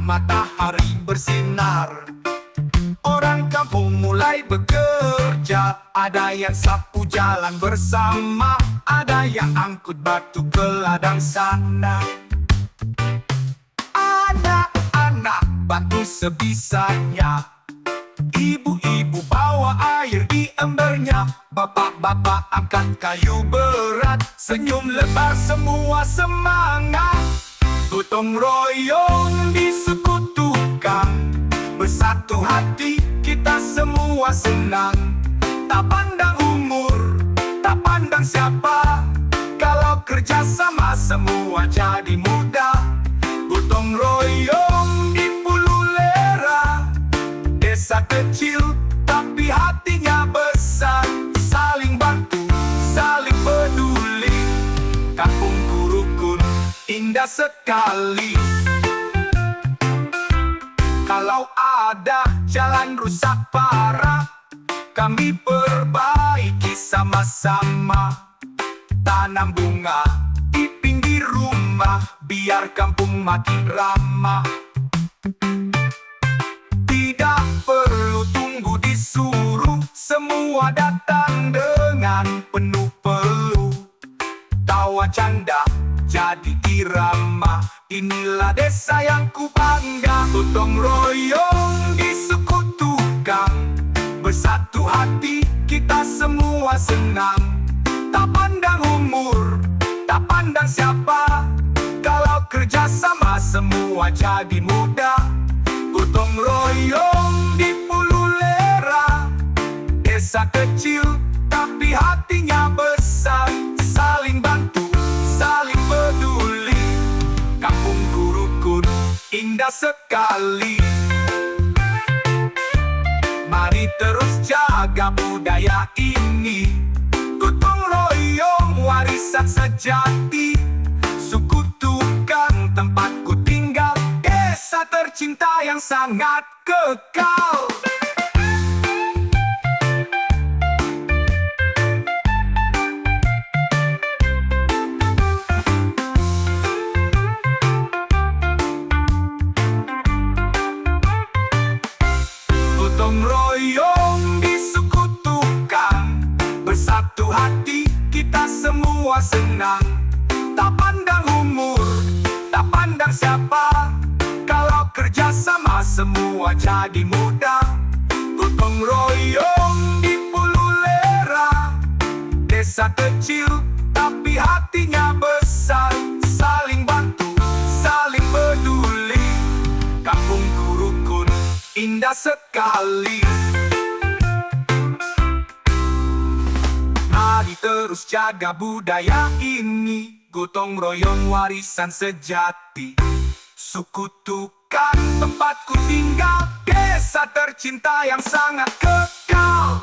matahari bersinar, orang kampung mulai bekerja. Ada yang sapu jalan bersama, ada yang angkut batu ke ladang sana. Anak-anak bantu sebisanya, ibu-ibu bawa air di embernya, bapak-bapak angkat kayu berat, senyum lebar semua semangat. Gotong royong disekutukan, bersatu hati kita semua senang. Tak pandang umur, tak pandang siapa, kalau kerja sama semua jadi mudah. Gotong royong di Pululera, desa kecil tapi hatinya besar. Saling bantu, saling peduli, kampungku rukun, indah sekali. Kalau ada jalan rusak parah, kami perbaiki sama-sama. Tanam bunga di pinggir rumah, biar kampung makin ramah. Tidak perlu tunggu disuruh, semua datang dengan penuh peluh. Tawa canda jadi irama, inilah desa yang ku bangga. Gotong royong disekutukan, bersatu hati kita semua senang. Tak pandang umur, tak pandang siapa, kalau kerja sama semua jadi mudah. Gotong royong di Pululera, desa kecil tapi hatinya besar. Saling bantu, saling peduli, kampungku rukun, indah sekali. Mari terus jaga budaya ini, gotong royong warisan sejati. Sekutukan tempatku tinggal, desa tercinta yang sangat kekal. Gotong royong disekutukan, bersatu hati kita semua senang. Tak pandang umur, tak pandang siapa, kalau kerja sama semua jadi mudah. Gotong royong di Pululera, desa kecil tapi hatinya besar. Saling bantu, saling peduli, kampungku rukun, indah sekali. Mari terus jaga budaya ini, gotong royong warisan sejati. Sekutukan tempatku tinggal, desa tercinta yang sangat kekal.